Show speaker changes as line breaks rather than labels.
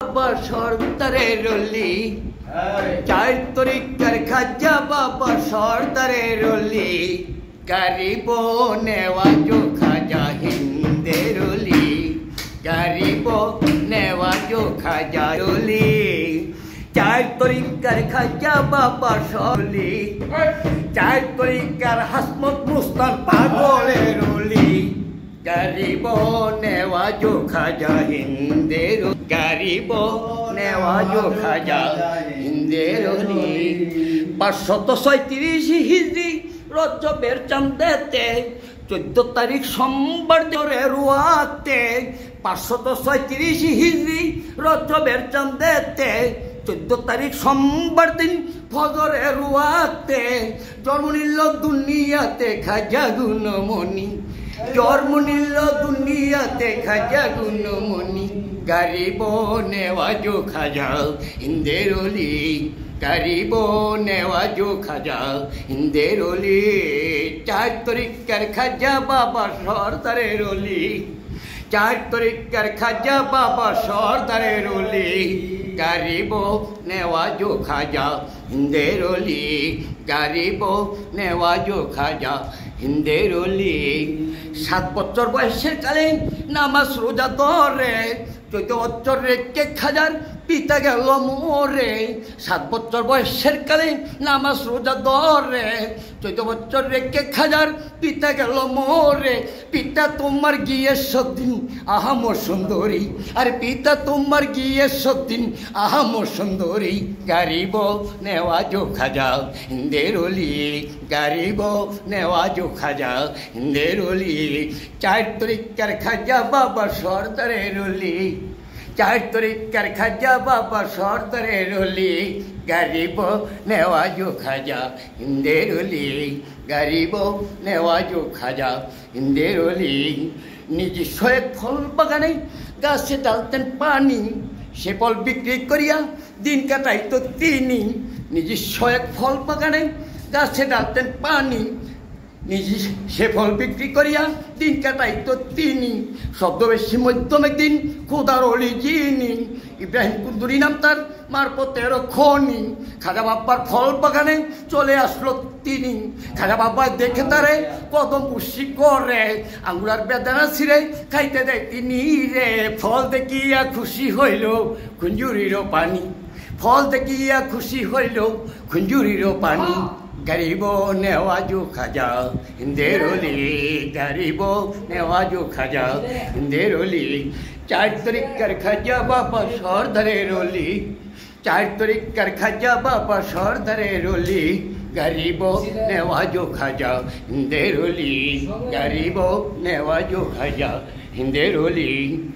বাবা সর্দারের রলি চার তরিকার খাজা বাবা সর্দারের রলি গরিব নেওয়াজো খাজা হিন্দের রলি গরিব নেওয়াজো খাজা রলি চার তরিকার খাজা বাবা সরলি চার তরিকার হাসমত মুস্তান পাগলের রলি গরিব নেওয়াজো খাজা হিন্দের গরিব নেওয়াজো খাজা হিন্দের 536 হিজরি রজবের চাঁদেতে 14 তারিখ সোমবার রুয়াতে 536 হিজরি রজবের চাঁদেতে 14 তারিখ সোমবার দিন ফজরে রুয়াতে জন্ম নিল দুনিয়াতে খাজা গুণমণি জন্ম নিল দুনিয়াতে খাজা গুণমণি গরিব নেওয়াজো খাজা হিন্দের রলি গরিব নেওয়াজো খাজা হিন্দের রলি চার তরিকার খাজা বাবা সর্দারের রলি চার তরিকার খাজা বাবা সর্দারের রলি গরিব নেওয়াজো খাজা হিন্দের রলি গরিব নেওয়াজো খাজা হিন্দের রলি 7 বছর বয়সের কালে নামাজ রোজা ধরে 14 বছর রেখে খাজার পিতা গেল মোরে 7 বছর বয়সের কালে নামাজ রোজা ধরে 14 বছর রেখে খাজার পিতা গেল মোরে পিতা তোমার গিয়ে সদিন আহাম সুন্দরী আর পিতা তোমার গিয়ে সদিন আহাম সুন্দরী গরিব নেওয়াজো খাজা হিন্দের রলি গরিব নেওয়াজো খাজা হিন্দের রলি চার তরিকার খাজা বাবা সর্দারের রলি চার তরিকার খাজা বাবা সর্দারের রলি গরিব নেওয়াজো খাজা হিন্দের রলি গরিব নেওয়াজো খাজা হিন্দের রলি নিজস্ব এক ফল বাগানে গাছে ডালতেন পানি সে ফল বিক্রি করিয়া দিন কাটাইতো তিনি নিজস্ব এক ফল বাগানে গাছে ডালতেন পানি নিজে সে ফল বিক্রি করিয়া দিন কাটাইতো তিনি শব্দবেশী মধ্যম একদিন খুদার অলি যিনি ইব্রাহিম কুন্দুরি নাম তার মারপতের খনি খাজা বাবার ফল বাগানে চলে আসলো তিনি খাজা বাবা দেখে তারে কদম পুষি করে আঙ্গুলার বেদানা ছিঁড়ে খাইতে দেয় তিনি রে ফল দেখিয়া খুশি হইল খুঞ্জুরিরও পানি ফল দেখিয়া খুশি হইল খুঞ্জুরিরও পানি গরিব নেওয়াজো খাজা হিন্দের রলি গরিব নেওয়াজো খাজা হিন্দের রলি চার তরিকার খাজা বাবা সর্দারের রলি চার তরিকার খাজা বাবা সর্দারের রলি গরিব নেওয়াজো খাজা হিন্দের রলি গরিব নেওয়াজো খাজা হিন্দের রলি।